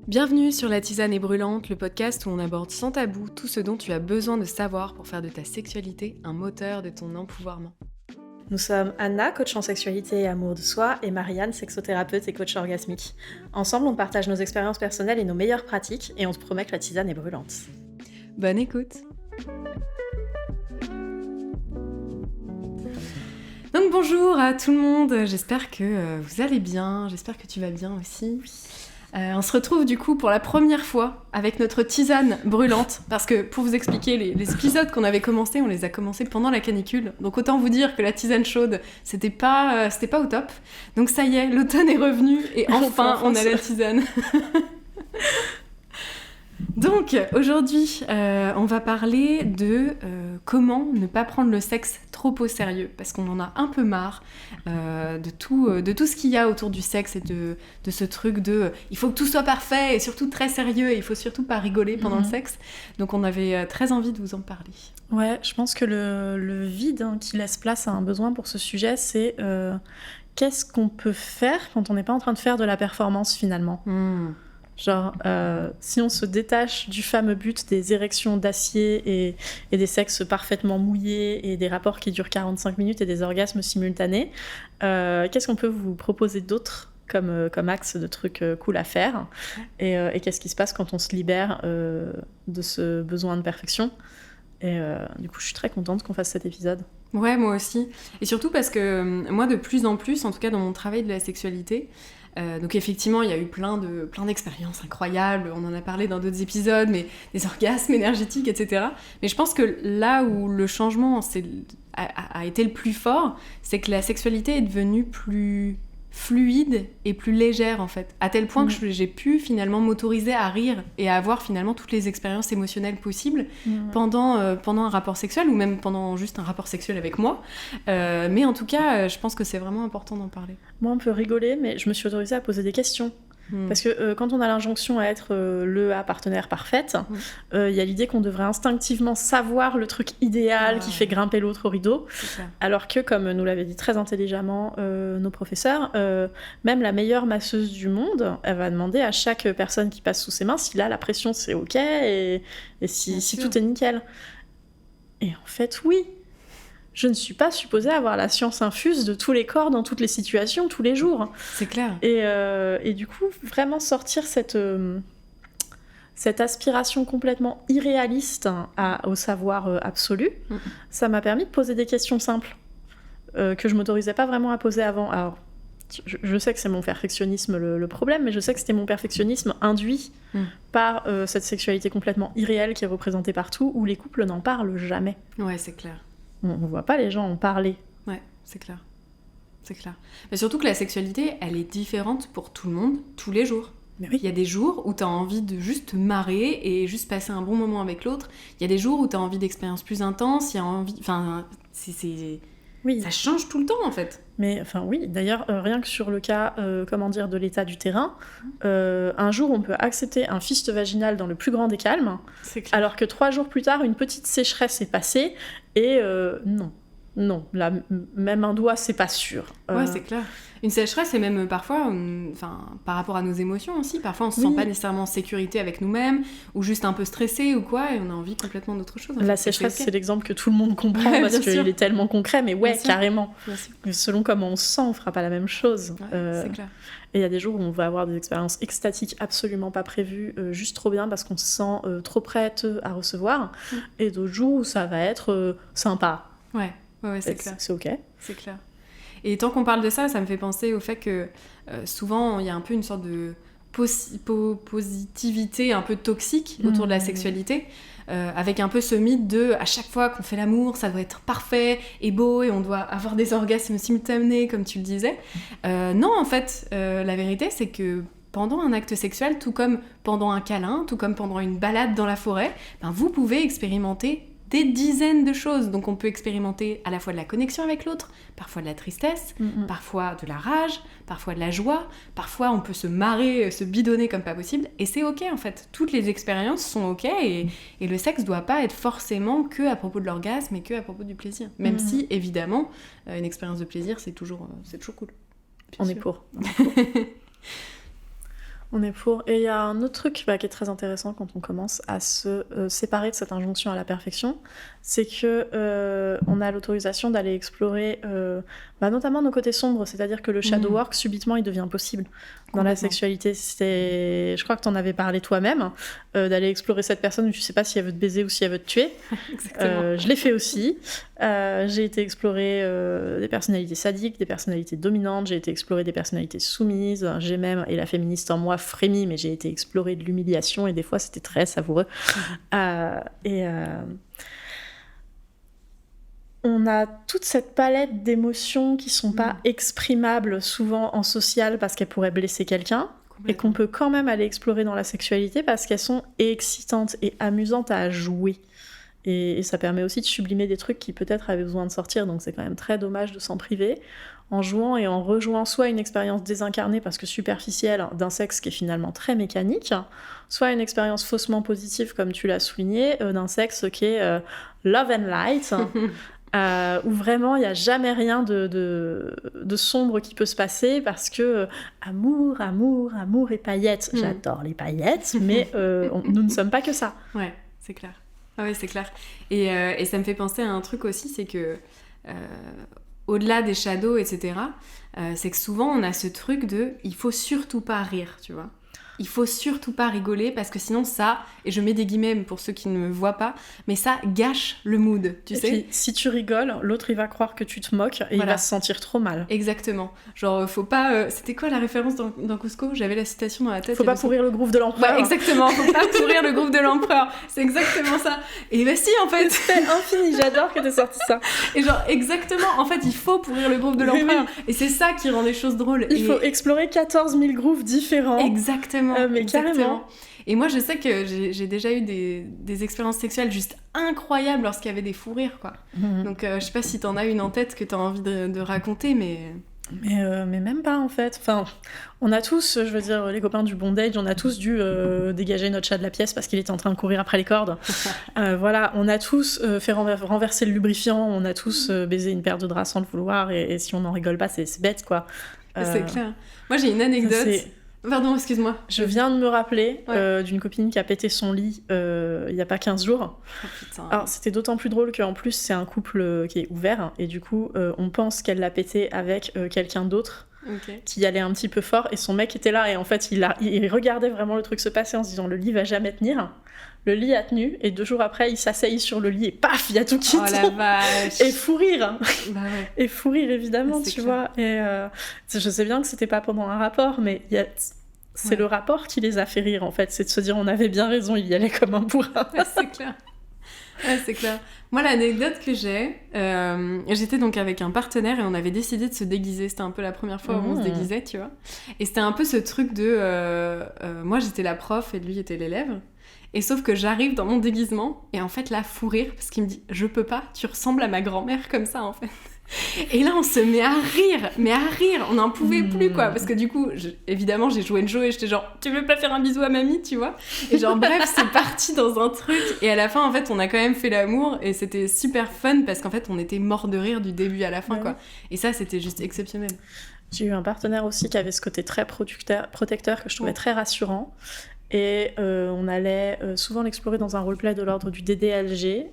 Bienvenue sur La Tisane est brûlante, le podcast où on aborde sans tabou tout ce dont tu as besoin de savoir pour faire de ta sexualité un moteur de ton empouvoirment. Nous sommes Anna, coach en sexualité et amour de soi, et Marianne, sexothérapeute et coach orgasmique. Ensemble, on partage nos expériences personnelles et nos meilleures pratiques, et on te promet que la tisane est brûlante. Bonne écoute. Donc bonjour à tout le monde, j'espère que vous allez bien, j'espère que tu vas bien aussi. On se retrouve du coup pour la première fois avec notre tisane brûlante, parce que pour vous expliquer, les épisodes qu'on avait commencés, on les a commencés pendant la canicule, donc autant vous dire que la tisane chaude, c'était pas au top. Donc ça y est, l'automne est revenu et enfin on a la tisane. Donc aujourd'hui, on va parler de comment ne pas prendre le sexe trop au sérieux, parce qu'on en a un peu marre de tout ce qu'il y a autour du sexe et de ce truc de il faut que tout soit parfait et surtout très sérieux et il faut surtout pas rigoler pendant le sexe. Donc on avait très envie de vous en parler. Ouais, je pense que le vide qui laisse place à un besoin pour ce sujet, c'est qu'est-ce qu'on peut faire quand on n'est pas en train de faire de la performance finalement. Genre, si on se détache du fameux but des érections d'acier et des sexes parfaitement mouillés et des rapports qui durent 45 minutes et des orgasmes simultanés, qu'est-ce qu'on peut vous proposer d'autre comme axe de trucs cool à faire et qu'est-ce qui se passe quand on se libère de ce besoin de perfection. Et du coup, je suis très contente qu'on fasse cet épisode. Ouais, moi aussi. Et surtout parce que moi, de plus en plus, en tout cas dans mon travail de la sexualité, donc effectivement, il y a eu plein d'expériences incroyables, on en a parlé dans d'autres épisodes, mais des orgasmes énergétiques, etc. Mais je pense que là où le changement a été le plus fort, c'est que la sexualité est devenue plus fluide et plus légère en fait, à tel point que j'ai pu finalement m'autoriser à rire et à avoir finalement toutes les expériences émotionnelles possibles pendant un rapport sexuel ou même pendant juste un rapport sexuel avec moi, mais en tout cas je pense que c'est vraiment important d'en parler. Moi on peut rigoler, mais je me suis autorisée à poser des questions. Parce que quand on a l'injonction à être la partenaire parfaite, y a l'idée qu'on devrait instinctivement savoir le truc idéal qui fait grimper l'autre au rideau. Alors que, comme nous l'avaient dit très intelligemment nos professeurs, même la meilleure masseuse du monde, elle va demander à chaque personne qui passe sous ses mains si là la pression c'est ok et si tout est nickel. Et en fait, oui. Je ne suis pas supposée avoir la science infuse de tous les corps dans toutes les situations, tous les jours. C'est clair. Et du coup, vraiment sortir cette aspiration complètement irréaliste au savoir absolu, ça m'a permis de poser des questions simples que je m'autorisais pas vraiment à poser avant. Alors, je sais que c'est mon perfectionnisme le problème, mais je sais que c'était mon perfectionnisme induit par cette sexualité complètement irréelle qui est représentée partout, où les couples n'en parlent jamais. Ouais, c'est clair. On ne voit pas les gens en parler. Ouais, c'est clair. C'est clair. Mais surtout que la sexualité, elle est différente pour tout le monde, tous les jours. Mais oui. Il y a des jours où t'as envie de juste te marrer et juste passer un bon moment avec l'autre. Il y a des jours où t'as envie d'expériences plus intenses. Il y a envie... Enfin, oui. Ça change tout le temps, en fait. Mais enfin oui, d'ailleurs, rien que sur le cas, de l'état du terrain, un jour on peut accepter un fist vaginal dans le plus grand des calmes, alors que 3 jours plus tard, une petite sécheresse est passée, et non, là, même un doigt, c'est pas sûr. Ouais, c'est clair. Une sécheresse, et même parfois, par rapport à nos émotions aussi, parfois on se sent pas nécessairement en sécurité avec nous-mêmes, ou juste un peu stressé ou quoi, et on a envie complètement d'autre chose. La sécheresse, c'est l'exemple que tout le monde comprend, parce qu'il est tellement concret, mais carrément. Selon comment on se sent, on fera pas la même chose. C'est clair. Et il y a des jours où on va avoir des expériences extatiques absolument pas prévues, juste trop bien, parce qu'on se sent trop prête à recevoir, et d'autres jours où ça va être sympa. Ouais, c'est clair. C'est ok. C'est clair. Et tant qu'on parle de ça, ça me fait penser au fait que souvent, il y a un peu une sorte de positivité un peu toxique autour de la sexualité, avec un peu ce mythe de à chaque fois qu'on fait l'amour, ça doit être parfait et beau et on doit avoir des orgasmes simultanés, comme tu le disais. Non, en fait, la vérité, c'est que pendant un acte sexuel, tout comme pendant un câlin, tout comme pendant une balade dans la forêt, vous pouvez expérimenter des dizaines de choses. Donc on peut expérimenter à la fois de la connexion avec l'autre, parfois de la tristesse, parfois de la rage, parfois de la joie, parfois on peut se marrer, se bidonner comme pas possible, et c'est ok en fait. Toutes les expériences sont ok, et le sexe doit pas être forcément que à propos de l'orgasme et que à propos du plaisir. Même si, évidemment, une expérience de plaisir, c'est toujours cool. On est pour. On est pour. Et il y a un autre truc qui est très intéressant quand on commence à se séparer de cette injonction à la perfection, c'est que on a l'autorisation d'aller explorer notamment nos côtés sombres, c'est-à-dire que le shadow work, subitement, il devient possible dans la sexualité. Je crois que tu en avais parlé toi-même, d'aller explorer cette personne où tu sais pas si elle veut te baiser ou si elle veut te tuer. Je l'ai fait aussi. J'ai été explorer des personnalités sadiques, des personnalités dominantes, j'ai été explorer des personnalités soumises, j'ai même, et la féministe en moi frémit, mais j'ai été explorer de l'humiliation et des fois c'était très savoureux. On a toute cette palette d'émotions qui sont pas exprimables souvent en social parce qu'elles pourraient blesser quelqu'un et qu'on peut quand même aller explorer dans la sexualité parce qu'elles sont excitantes et amusantes à jouer. Et ça permet aussi de sublimer des trucs qui peut-être avaient besoin de sortir, donc c'est quand même très dommage de s'en priver, en jouant et en rejouant soit une expérience désincarnée parce que superficielle d'un sexe qui est finalement très mécanique, soit une expérience faussement positive, comme tu l'as souligné, d'un sexe qui est love and light, où vraiment il n'y a jamais rien de sombre qui peut se passer parce que amour et paillettes, j'adore les paillettes, mais nous ne sommes pas que ça. Ouais, c'est clair. Ah ouais, c'est clair. Et ça me fait penser à un truc aussi, c'est que au-delà des shadows, etc., c'est que souvent on a ce truc de il faut surtout pas rire, tu vois. Il faut surtout pas rigoler parce que sinon ça, et je mets des guillemets pour ceux qui ne me voient pas, mais ça gâche le mood, tu sais. Puis, si tu rigoles, l'autre il va croire que tu te moques et il va se sentir trop mal. Exactement. Genre, faut pas. C'était quoi la référence dans Cusco ? J'avais la citation dans la tête. Faut pas pourrir le groove de l'empereur. Ouais, exactement. Faut pas pourrir le groove de l'empereur. C'est exactement ça. Et bah si, en fait. C'est infini. J'adore que t'aies sorti ça. Et genre, exactement. En fait, il faut pourrir le groove de l'empereur. Oui. Et c'est ça qui rend les choses drôles. Il faut explorer 14 000 grooves différents. Exactement. Mais exactement. Carrément. Et moi, je sais que j'ai déjà eu des expériences sexuelles juste incroyables lorsqu'il y avait des fous rires, quoi. Donc, je sais pas si t'en as une en tête que t'as envie de raconter, mais même pas, en fait. Enfin, on a tous, je veux dire, les copains du bondage, on a tous dû dégager notre chat de la pièce parce qu'il était en train de courir après les cordes. Voilà, on a tous fait renverser le lubrifiant, on a tous baisé une paire de draps sans le vouloir, et si on n'en rigole pas, c'est bête, quoi. C'est clair. Moi, j'ai une anecdote... Pardon, excuse-moi. Je viens de me rappeler d'une copine qui a pété son lit il y a pas 15 jours. Oh, putain. Alors, c'était d'autant plus drôle qu'en plus, c'est un couple qui est ouvert. Et du coup, on pense qu'elle l'a pété avec quelqu'un d'autre qui allait un petit peu fort. Et son mec était là. Et en fait, il regardait vraiment le truc se passer en se disant « Le lit va jamais tenir ». Le lit a tenu. Et 2 jours après, il s'asseye sur le lit et paf, il y a tout qui tombe. Oh la vache. Et fou rire. Bah ouais. Et fou rire, évidemment, tu vois. Et je sais bien que c'était pas pendant un rapport, mais c'est le rapport qui les a fait rire, en fait. C'est de se dire, on avait bien raison, il y allait comme un bourrin. C'est clair. Ouais, c'est clair. Moi, l'anecdote que j'ai, j'étais donc avec un partenaire et on avait décidé de se déguiser. C'était un peu la première fois où on se déguisait, tu vois. Et c'était un peu ce truc de... moi, j'étais la prof et lui était l'élève. Et sauf que j'arrive dans mon déguisement et en fait, là, fou rire, parce qu'il me dit « Je peux pas, tu ressembles à ma grand-mère comme ça, en fait. » Et là, on se met à rire, on n'en pouvait plus, quoi. Parce que du coup, évidemment, j'ai joué le jeu et j'étais genre « Tu veux pas faire un bisou à mamie, tu vois ?» Et genre, bref, c'est parti dans un truc. Et à la fin, en fait, on a quand même fait l'amour et c'était super fun parce qu'en fait, on était morts de rire du début à la fin, quoi. Et ça, c'était juste exceptionnel. J'ai eu un partenaire aussi qui avait ce côté très protecteur que je trouvais très rassurant. Et on allait souvent l'explorer dans un roleplay de l'ordre du DDLG,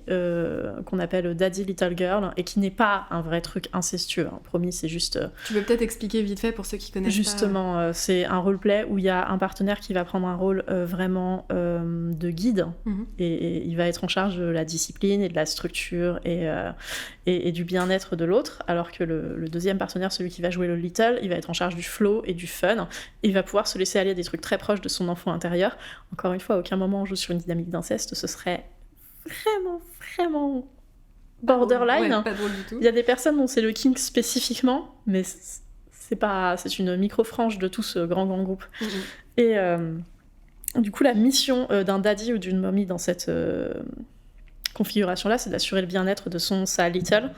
qu'on appelle Daddy Little Girl, et qui n'est pas un vrai truc incestueux, hein. Promis, c'est juste... Tu peux peut-être expliquer vite fait pour ceux qui connaissent justement, pas. C'est un roleplay où il y a un partenaire qui va prendre un rôle vraiment de guide, et il va être en charge de la discipline et de la structure et du bien-être de l'autre, alors que le deuxième partenaire, celui qui va jouer le Little, il va être en charge du flow et du fun, et il va pouvoir se laisser aller à des trucs très proches de son enfant intérieur. Encore une fois, à aucun moment on joue sur une dynamique d'inceste, ce serait vraiment borderline. Ouais, pas drôle du tout. Il y a des personnes dont c'est le kink spécifiquement, mais c'est une micro-frange de tout ce grand groupe. Et du coup, la mission d'un daddy ou d'une mommy dans cette configuration-là, c'est d'assurer le bien-être de sa little,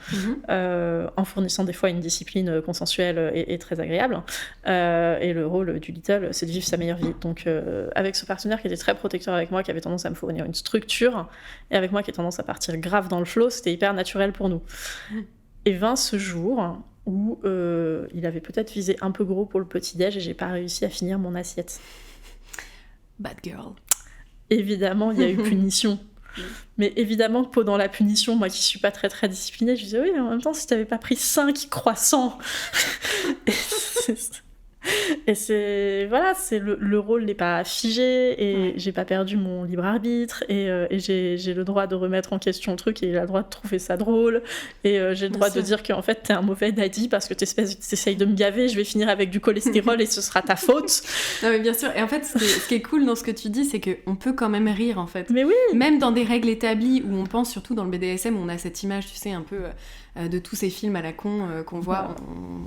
en fournissant des fois une discipline consensuelle et très agréable. Et le rôle du little, c'est de vivre sa meilleure vie. Donc, avec ce partenaire qui était très protecteur avec moi, qui avait tendance à me fournir une structure, et avec moi qui a tendance à partir grave dans le flow, c'était hyper naturel pour nous. Et vint ce jour où il avait peut-être visé un peu gros pour le petit-déj et j'ai pas réussi à finir mon assiette. Bad girl. Évidemment, il y a eu punition. Mais évidemment que pendant la punition, moi qui suis pas très très disciplinée, je disais oui, mais en même temps, si t'avais pas pris 5 croissants... Et c'est voilà, c'est le rôle n'est pas figé et j'ai pas perdu mon libre arbitre et j'ai le droit de remettre en question le truc et il a le droit de trouver ça drôle et j'ai le droit de dire qu'en fait t'es un mauvais daddy parce que t'essayes de me gaver, je vais finir avec du cholestérol et ce sera ta faute. Non mais bien sûr, et en fait ce qui est cool dans ce que tu dis, c'est qu'on peut quand même rire en fait. Mais oui. Même dans des règles établies où on pense, surtout dans le BDSM, où on a cette image, tu sais, un peu de tous ces films à la con qu'on voit,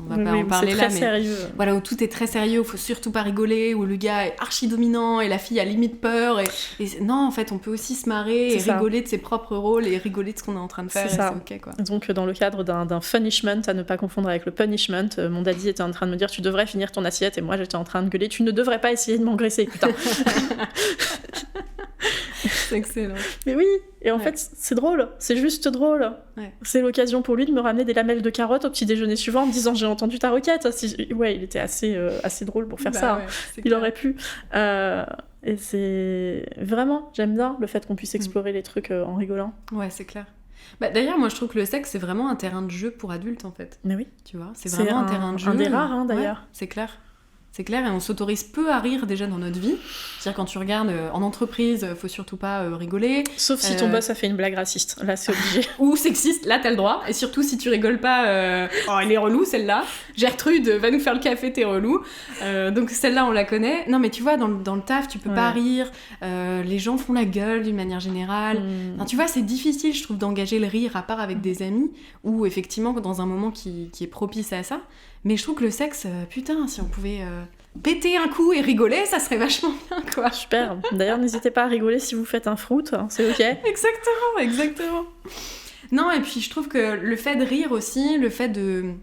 on va pas en parler là, mais sérieux. Voilà, où tout est très sérieux, où faut surtout pas rigoler, où le gars est archi dominant et la fille a limite peur et non, en fait on peut aussi se marrer et rigoler de ses propres rôles et rigoler de ce qu'on est en train de faire, c'est ça. c'est ok quoi. Donc dans le cadre d'un punishment, à ne pas confondre avec le punishment, mon daddy était en train de me dire tu devrais finir ton assiette et moi j'étais en train de gueuler tu ne devrais pas essayer de m'engraisser, putain. C'est excellent. Mais oui, et en fait c'est drôle, c'est juste drôle. C'est l'occasion pour lui de me ramener des lamelles de carottes au petit déjeuner suivant en me disant j'ai entendu ta requête. Ouais, il était assez drôle pour faire ça. Il aurait pu. Et c'est vraiment, j'aime bien le fait qu'on puisse explorer les trucs en rigolant. Ouais, c'est clair. Bah, d'ailleurs, moi je trouve que le sexe c'est vraiment un terrain de jeu pour adultes en fait. Mais oui. Tu vois, c'est vraiment un terrain de jeu. Un des rares d'ailleurs. Ouais, c'est clair. C'est clair, et on s'autorise peu à rire déjà dans notre vie. C'est-à-dire quand tu regardes en entreprise, faut surtout pas rigoler. Sauf si ton boss a fait une blague raciste, là c'est obligé. Ou sexiste, là t'as le droit. Et surtout si tu rigoles pas, oh elle est relou celle-là. Gertrude va nous faire le café, t'es relou. Donc celle-là on la connaît. Non mais tu vois, dans le taf tu peux pas rire. Les gens font la gueule d'une manière générale. Enfin, tu vois, c'est difficile je trouve d'engager le rire à part avec des amis. Ou effectivement dans un moment qui est propice à ça. Mais je trouve que le sexe, putain, si on pouvait péter un coup et rigoler, ça serait vachement bien, quoi. Super. D'ailleurs, n'hésitez pas à rigoler si vous faites un fruit, hein, c'est ok. Exactement. Non, et puis je trouve que le fait de rire aussi, le fait de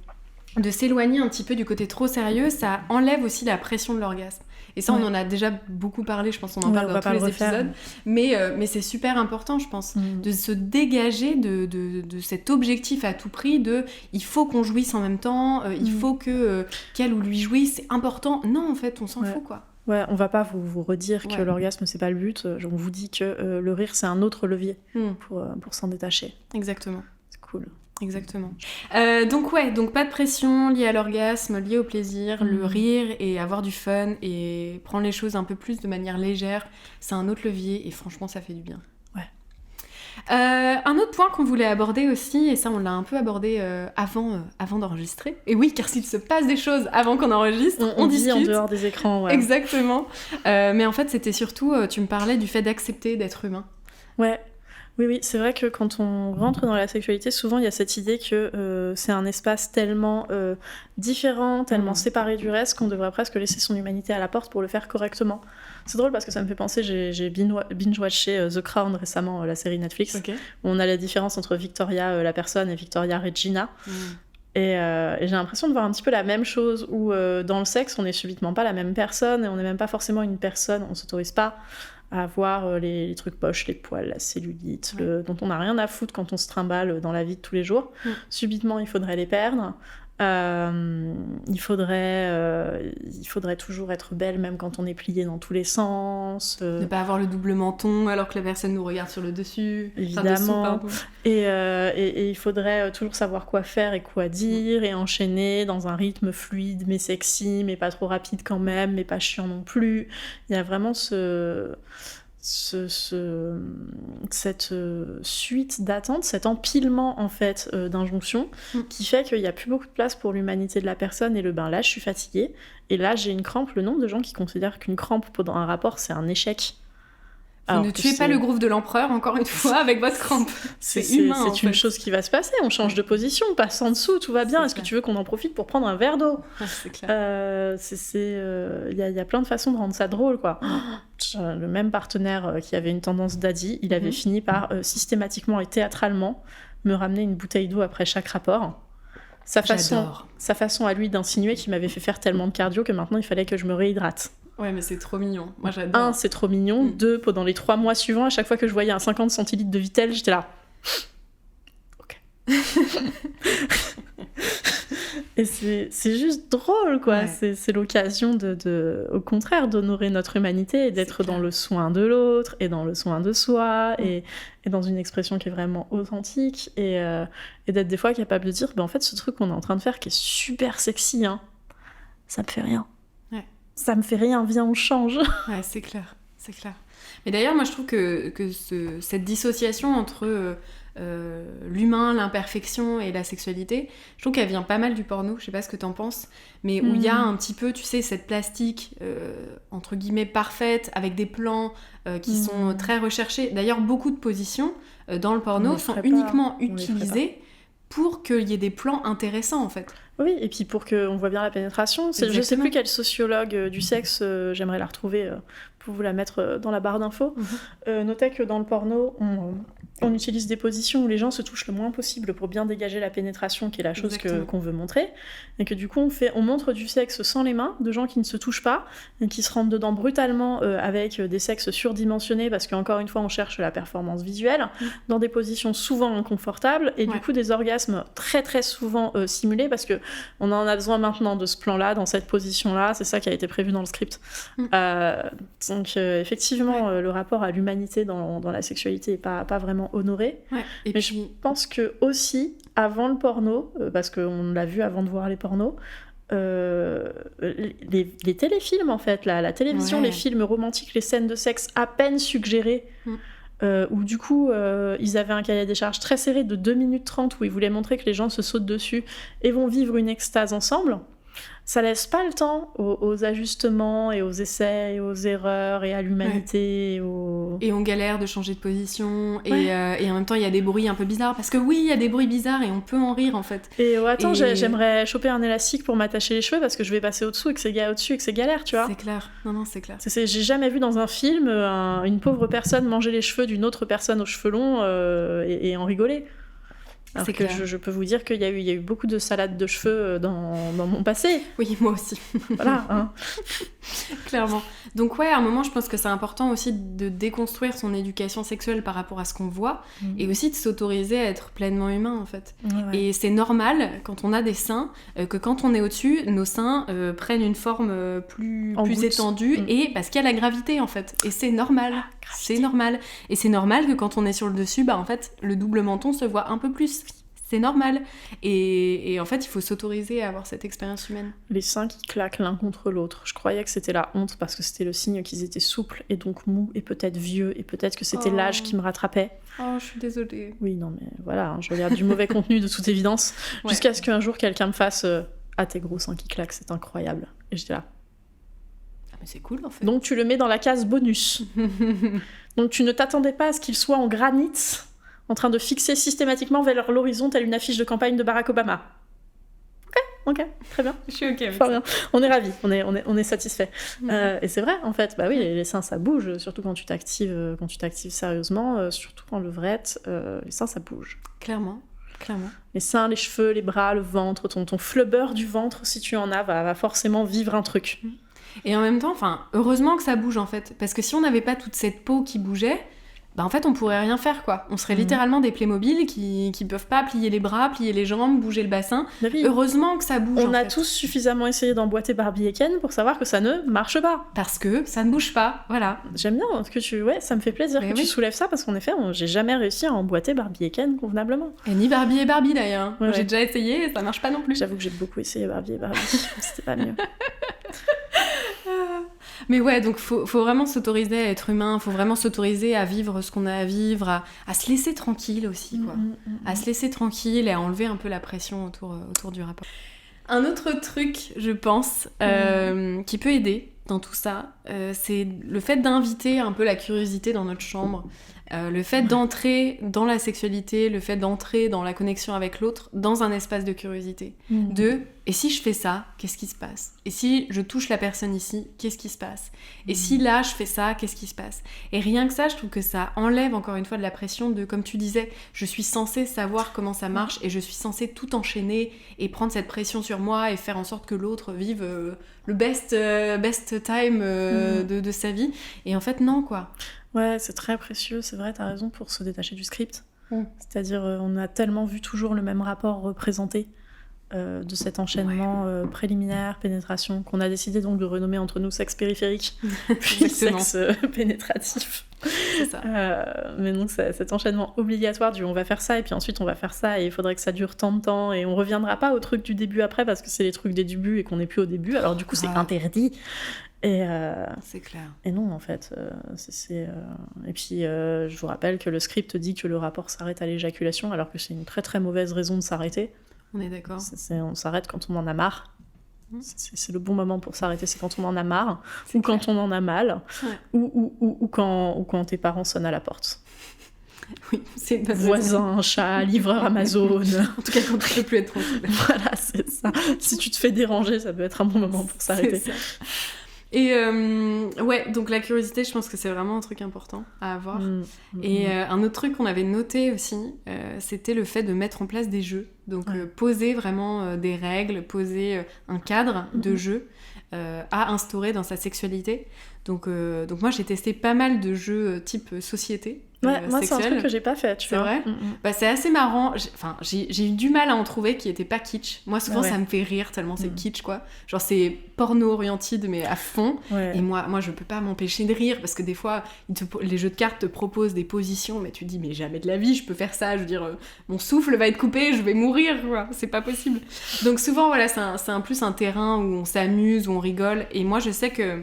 s'éloigner un petit peu du côté trop sérieux, ça enlève aussi la pression de l'orgasme. Et ça, on en a déjà beaucoup parlé, je pense qu'on en parle dans tous les épisodes. Mais c'est super important, je pense, de se dégager de cet objectif à tout prix de « il faut qu'on jouisse en même temps, il faut que qu'elle ou lui jouisse, c'est important ». Non, en fait, on s'en fout, quoi. Ouais, on va pas vous redire que l'orgasme, c'est pas le but. On vous dit que le rire, c'est un autre levier pour s'en détacher. Exactement. C'est cool. Exactement. Donc pas de pression liée à l'orgasme, liée au plaisir, le rire et avoir du fun et prendre les choses un peu plus de manière légère, c'est un autre levier et franchement ça fait du bien. Ouais. Un autre point qu'on voulait aborder aussi, et ça on l'a un peu abordé avant d'enregistrer, et oui car s'il se passe des choses avant qu'on enregistre, on discute. En dehors des écrans, ouais. Exactement. Mais en fait c'était surtout, tu me parlais du fait d'accepter d'être humain. Ouais. Oui, c'est vrai que quand on rentre dans la sexualité, souvent il y a cette idée que c'est un espace tellement différent, tellement séparé du reste, qu'on devrait presque laisser son humanité à la porte pour le faire correctement. C'est drôle parce que ça me fait penser, j'ai binge-watché The Crown récemment, la série Netflix, où on a la différence entre Victoria la personne et Victoria Regina. Et j'ai l'impression de voir un petit peu la même chose, où dans le sexe, on n'est subitement pas la même personne, et on n'est même pas forcément une personne, on s'autorise pas à voir les trucs poches, les poils, la cellulite, dont on n'a rien à foutre quand on se trimballe dans la vie de tous les jours. Subitement, il faudrait les perdre. Il faudrait toujours être belle, même quand on est plié dans tous les sens. Ne pas avoir le double menton alors que la personne nous regarde sur le dessus. Évidemment. Et il faudrait toujours savoir quoi faire et quoi dire, et enchaîner dans un rythme fluide, mais sexy, mais pas trop rapide quand même, mais pas chiant non plus. Il y a vraiment cette suite d'attentes, cet empilement en fait d'injonctions qui fait qu'il n'y a plus beaucoup de place pour l'humanité de la personne et là je suis fatiguée et là j'ai une crampe. Le nombre de gens qui considèrent qu'une crampe pendant un rapport c'est un échec. Vous ne tuez pas le groove de l'empereur, encore une fois, avec votre crampe. C'est humain, c'est une chose qui va se passer. On change de position, on passe en dessous, tout va bien. Est-ce que tu veux qu'on en profite pour prendre un verre d'eau ? C'est clair. Il y a plein de façons de rendre ça drôle, quoi. Le même partenaire qui avait une tendance daddy, il avait fini par systématiquement et théâtralement me ramener une bouteille d'eau après chaque rapport. Sa façon à lui d'insinuer qu'il m'avait fait faire tellement de cardio que maintenant il fallait que je me réhydrate. Ouais, mais c'est trop mignon. Moi, j'adore. 1, c'est trop mignon. 2, pendant les 3 mois suivants, à chaque fois que je voyais un 50 centilitres de Vittel, j'étais là. Ok. Et c'est juste drôle, quoi. Ouais. C'est l'occasion au contraire, d'honorer notre humanité et d'être dans le soin de l'autre et dans le soin de soi et dans une expression qui est vraiment authentique et d'être des fois capable de dire, en fait, ce truc qu'on est en train de faire qui est super sexy, hein, ça me fait rien. Ouais. Ça me fait rien, viens, on change. Ouais, c'est clair, c'est clair. Mais d'ailleurs, moi, je trouve que cette dissociation entre l'humain, l'imperfection et la sexualité, je trouve qu'elle vient pas mal du porno, je sais pas ce que t'en penses, mais où il y a un petit peu, tu sais, cette plastique, entre guillemets, parfaite, avec des plans qui sont très recherchés. D'ailleurs, beaucoup de positions dans le porno sont uniquement utilisées pour qu'il y ait des plans intéressants, en fait. Oui, et puis pour qu'on voit bien la pénétration. Je sais plus quel sociologue du sexe, j'aimerais la retrouver pour vous la mettre dans la barre d'infos, notait que dans le porno, on utilise des positions où les gens se touchent le moins possible pour bien dégager la pénétration, qui est la chose qu'on veut montrer, et que du coup on montre du sexe sans les mains, de gens qui ne se touchent pas, et qui se rentrent dedans brutalement avec des sexes surdimensionnés, parce qu'encore une fois on cherche la performance visuelle, dans des positions souvent inconfortables, et du coup des orgasmes très très souvent simulés, parce que on en a besoin maintenant de ce plan-là, dans cette position-là, c'est ça qui a été prévu dans le script. Donc effectivement, le rapport à l'humanité dans la sexualité n'est pas vraiment honoré. Ouais. Mais je pense que aussi, avant le porno, parce qu'on l'a vu avant de voir les pornos, les téléfilms en fait, la télévision, les films romantiques, les scènes de sexe à peine suggérées, où du coup ils avaient un cahier des charges très serré de 2 minutes 30 où ils voulaient montrer que les gens se sautent dessus et vont vivre une extase ensemble. Ça laisse pas le temps aux ajustements et aux essais et aux erreurs et à l'humanité. Et on galère de changer de position et en même temps il y a des bruits un peu bizarres parce que oui il y a des bruits bizarres et on peut en rire en fait. Et attends, j'aimerais choper un élastique pour m'attacher les cheveux parce que je vais passer au-dessous et que c'est au-dessus et que c'est galère, tu vois. C'est clair, non c'est clair. J'ai jamais vu dans un film une pauvre personne manger les cheveux d'une autre personne aux cheveux longs et en rigoler. Alors que je peux vous dire qu'il y a eu beaucoup de salades de cheveux dans mon passé. Oui, moi aussi. Voilà. Hein. Clairement. Donc ouais, à un moment, je pense que c'est important aussi de déconstruire son éducation sexuelle par rapport à ce qu'on voit et aussi de s'autoriser à être pleinement humain, en fait. Ouais. Et c'est normal, quand on a des seins, que quand on est au-dessus, nos seins prennent une forme plus étendue et parce qu'il y a la gravité, en fait. Et c'est normal. C'est normal. Et c'est normal que quand on est sur le dessus, en fait, le double menton se voit un peu plus. C'est normal. Et en fait, il faut s'autoriser à avoir cette expérience humaine. Les seins qui claquent l'un contre l'autre. Je croyais que c'était la honte parce que c'était le signe qu'ils étaient souples et donc mous et peut-être vieux et peut-être que c'était l'âge qui me rattrapait. Oh, je suis désolée. Oui, non, mais voilà, je regarde du mauvais contenu de toute évidence jusqu'à ce qu'un jour quelqu'un me fasse « Ah, tes gros seins qui claquent, c'est incroyable. » Et j'étais là. Ah, mais c'est cool en fait. Donc tu le mets dans la case bonus. Donc tu ne t'attendais pas à ce qu'il soit en granit en train de fixer systématiquement vers l'horizon telle une affiche de campagne de Barack Obama. Ok, très bien. Je suis ok avec ça. Bien. On est ravis, on est satisfait. Et c'est vrai, en fait, oui, les seins ça bouge, surtout quand tu t'actives sérieusement, surtout en levrette, les seins ça bouge. Clairement. Les seins, les cheveux, les bras, le ventre, ton flubber du ventre, si tu en as, va forcément vivre un truc. Et en même temps, heureusement que ça bouge en fait, parce que si on n'avait pas toute cette peau qui bougeait, en fait on pourrait rien faire quoi. On serait littéralement des Playmobil qui peuvent pas plier les bras, plier les jambes, bouger le bassin. Oui. Heureusement que ça bouge. On a tous suffisamment essayé d'emboîter Barbie et Ken pour savoir que ça ne marche pas. Parce que ça ne bouge pas, voilà. J'aime bien que ça me fait plaisir que tu soulèves ça parce qu'en effet, j'ai jamais réussi à emboîter Barbie et Ken convenablement. Et ni Barbie et Barbie d'ailleurs. Ouais. J'ai déjà essayé et ça marche pas non plus. J'avoue que j'ai beaucoup essayé Barbie et Barbie, c'était pas mieux. Mais ouais, donc faut vraiment s'autoriser à être humain, faut vraiment s'autoriser à vivre ce qu'on a à vivre, à se laisser tranquille aussi, quoi. À se laisser tranquille et à enlever un peu la pression autour du rapport. Un autre truc, je pense, qui peut aider dans tout ça, c'est le fait d'inviter un peu la curiosité dans notre chambre. Le fait d'entrer dans la sexualité, le fait d'entrer dans la connexion avec l'autre, dans un espace de curiosité. Et si je fais ça, qu'est-ce qui se passe ? Et si je touche la personne ici, qu'est-ce qui se passe ? Et si là, je fais ça, qu'est-ce qui se passe ? Et rien que ça, je trouve que ça enlève encore une fois de la pression de, comme tu disais, je suis censée savoir comment ça marche et je suis censée tout enchaîner et prendre cette pression sur moi et faire en sorte que l'autre vive le best time de sa vie. Et en fait, non, quoi. Ouais, c'est très précieux, c'est vrai, t'as raison, pour se détacher du script. C'est-à-dire, on a tellement vu toujours le même rapport représenté de cet enchaînement préliminaire, pénétration, qu'on a décidé donc de renommer entre nous sexe périphérique, puis sexe pénétratif. C'est ça. Mais donc cet enchaînement obligatoire du on va faire ça et puis ensuite on va faire ça et il faudrait que ça dure tant de temps et on reviendra pas au truc du début après parce que c'est les trucs des débuts et qu'on n'est plus au début, alors du coup c'est interdit. Et c'est clair. Et non, en fait. Et puis, je vous rappelle que le script dit que le rapport s'arrête à l'éjaculation, alors que c'est une très très mauvaise raison de s'arrêter. On est d'accord. On s'arrête quand on en a marre. C'est le bon moment pour s'arrêter, c'est quand on en a marre, ou clair. quand on en a mal, ou quand tes parents sonnent à la porte. Oui, c'est une bonne voisin, chat, livreur Amazon. En tout cas, quand tu peux plus être tranquille. Voilà, c'est ça. Si tu te fais déranger, ça peut être un bon moment pour s'arrêter. C'est ça. Et donc la curiosité, je pense que c'est vraiment un truc important à avoir. Et un autre truc qu'on avait noté aussi, c'était le fait de mettre en place des jeux. Donc poser vraiment des règles, poser un cadre de jeu à instaurer dans sa sexualité. Donc moi, j'ai testé pas mal de jeux type société. Moi, c'est un truc que j'ai pas fait, tu vois. C'est vrai. Bah, c'est assez marrant. J'ai eu du mal à en trouver qui était pas kitsch. Moi, souvent, ça me fait rire tellement c'est kitsch, quoi. Genre, c'est porno-oriented, mais à fond. Ouais. Et moi, je peux pas m'empêcher de rire parce que des fois, les jeux de cartes te proposent des positions, mais tu te dis, mais jamais de la vie, je peux faire ça. Je veux dire, mon souffle va être coupé, je vais mourir, quoi. C'est pas possible. Donc, souvent, voilà, c'est plus un terrain où on s'amuse, où on rigole. Et moi, je sais que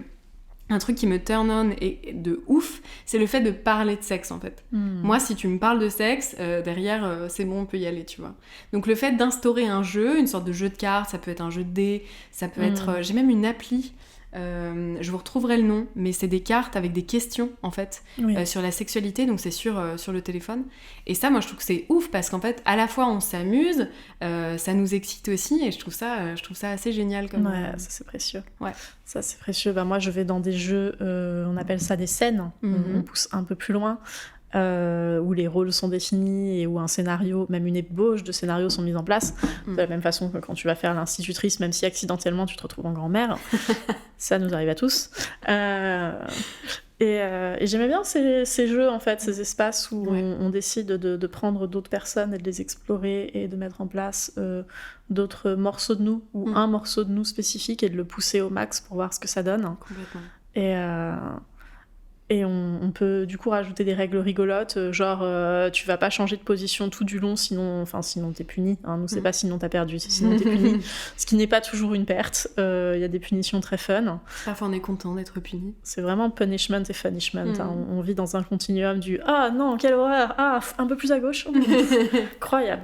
un truc qui me turn on et de ouf, c'est le fait de parler de sexe, en fait. Moi, si tu me parles de sexe, derrière, c'est bon, on peut y aller, tu vois. Donc, le fait d'instaurer un jeu, une sorte de jeu de cartes, ça peut être un jeu de dés, ça peut être... j'ai même une appli, je vous retrouverai le nom, mais c'est des cartes avec des questions, en fait, sur la sexualité, donc c'est sur le téléphone. Et ça, moi, je trouve que c'est ouf, parce qu'en fait, à la fois, on s'amuse, ça nous excite aussi, et je trouve ça assez génial. Ça, c'est précieux. Ouais. Ça, c'est précieux. Moi, je vais dans des jeux, on appelle ça des scènes, on pousse un peu plus loin, où les rôles sont définis et où un scénario, même une ébauche de scénario sont mises en place, de la même façon que quand tu vas faire l'institutrice, même si accidentellement tu te retrouves en grand-mère. Ça nous arrive à tous. Et j'aimais bien ces jeux, en fait, ces espaces où on décide de prendre d'autres personnes et de les explorer et de mettre en place d'autres morceaux de nous, ou un morceau de nous spécifique, et de le pousser au max pour voir ce que ça donne. Complètement. Et on peut du coup rajouter des règles rigolotes, genre tu vas pas changer de position tout du long, sinon t'es puni. Hein, nous, c'est pas sinon t'as perdu, c'est sinon t'es puni. Ce qui n'est pas toujours une perte. Il y a des punitions très fun. Parfois on est content d'être puni. C'est vraiment punishment et punishment. Hein. On vit dans un continuum du ah non, quelle horreur, ah un peu plus à gauche. Incroyable.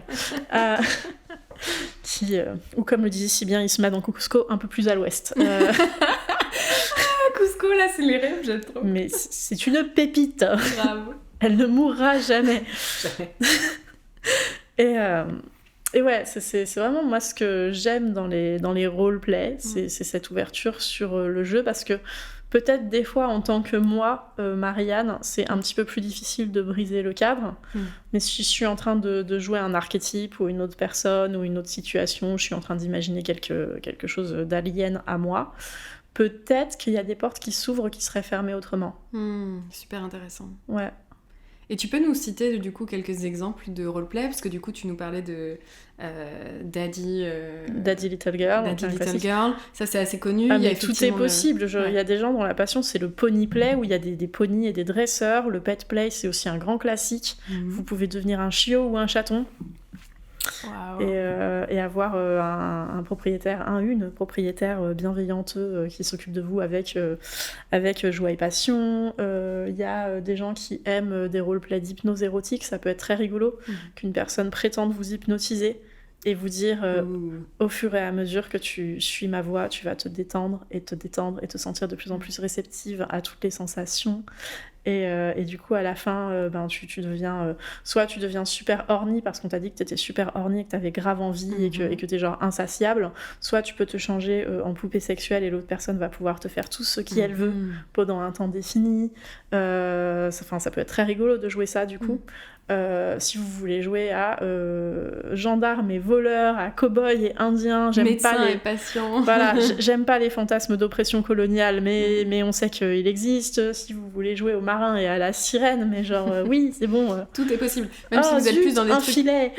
Ou comme le disait si bien Isma dans Cusco, un peu plus à l'ouest. Cusco, là, c'est les rêves, j'aime trop. Mais c'est une pépite. Grave. Elle ne mourra jamais. Et ouais, c'est vraiment moi ce que j'aime dans les roleplays, c'est cette ouverture sur le jeu, parce que peut-être des fois, en tant que moi, Marianne, c'est un petit peu plus difficile de briser le cadre, mais si je suis en train de jouer un archétype ou une autre personne ou une autre situation, je suis en train d'imaginer quelque chose d'alien à moi, peut-être qu'il y a des portes qui s'ouvrent qui seraient fermées autrement. Super intéressant. Ouais. Et tu peux nous citer du coup quelques exemples de roleplay, parce que du coup tu nous parlais de Daddy Little Girl. Daddy Little Girl, ça c'est assez connu. Ah, mais tout est possible. Il y a des gens dont la passion c'est le pony play, où il y a des ponis et des dresseurs. Le pet play c'est aussi un grand classique. Vous pouvez devenir un chiot ou un chaton. Wow. Et avoir une propriétaire bienveillante qui s'occupe de vous avec joie et passion. Il y a des gens qui aiment des roleplays d'hypnose érotique, ça peut être très rigolo qu'une personne prétende vous hypnotiser et vous dire au fur et à mesure que tu suis ma voix, tu vas te détendre et te sentir de plus en plus réceptive à toutes les sensations. Et du coup, à la fin, tu deviens... soit tu deviens super horny parce qu'on t'a dit que t'étais super horny et que t'avais grave envie et que t'es genre insatiable. Soit tu peux te changer en poupée sexuelle et l'autre personne va pouvoir te faire tout ce qu'elle veut pendant un temps défini. Ça peut être très rigolo de jouer ça, du coup. Si vous voulez jouer à gendarme et voleur, à cow-boy et indien, médecin et patient. Voilà, j'aime pas les fantasmes d'oppression coloniale, mais on sait qu'il existe. Si vous voulez jouer au marin et à la sirène, mais genre, oui, c'est bon. Tout est possible. Même si vous êtes plus dans des un trucs... filet.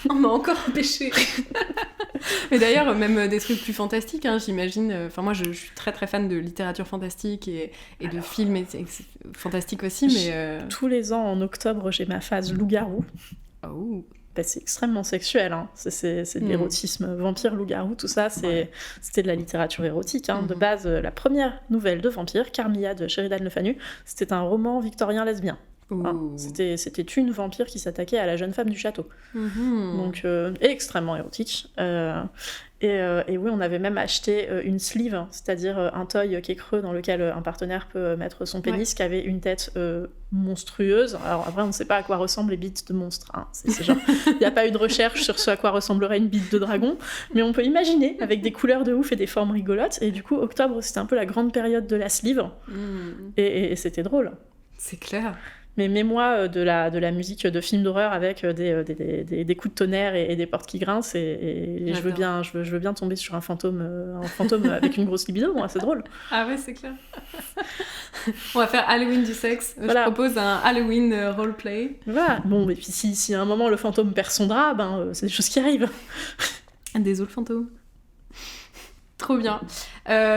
On m'a encore empêché. Mais d'ailleurs, même des trucs plus fantastiques, hein, j'imagine... Enfin, moi, je suis très, très fan de littérature fantastique et de films fantastiques aussi, mais... Tous les ans, en octobre, j'ai ma phase loup-garou. Oh. Bah, c'est extrêmement sexuel, hein. C'est de l'érotisme. Vampire, loup-garou, tout ça, c'était de la littérature érotique. Hein. De base, la première nouvelle de Vampire, Carmilla de Sheridan Le Fanu, c'était un roman victorien lesbien. Hein. C'était une vampire qui s'attaquait à la jeune femme du château. Donc, extrêmement érotique. Et oui, on avait même acheté une sleeve, c'est-à-dire un toy qui est creux dans lequel un partenaire peut mettre son pénis, qui avait une tête monstrueuse. Alors après, on ne sait pas à quoi ressemblent les bites de monstres. Hein. C'est genre, il n'y a pas eu de recherche sur ce à quoi ressemblerait une bite de dragon, mais on peut imaginer, avec des couleurs de ouf et des formes rigolotes. Et du coup, octobre, c'était un peu la grande période de la sleeve. Et c'était drôle. C'est clair. Mais mets-moi de la musique de film d'horreur avec des coups de tonnerre et des portes qui grincent et je veux bien tomber sur un fantôme avec une grosse libido, moi, c'est drôle. Ah ouais, c'est clair. On va faire Halloween du sexe. Voilà. Je propose un Halloween roleplay. Voilà. Bon, et puis si à un moment le fantôme perd son drap, c'est des choses qui arrivent. Désolé le fantôme. Trop bien.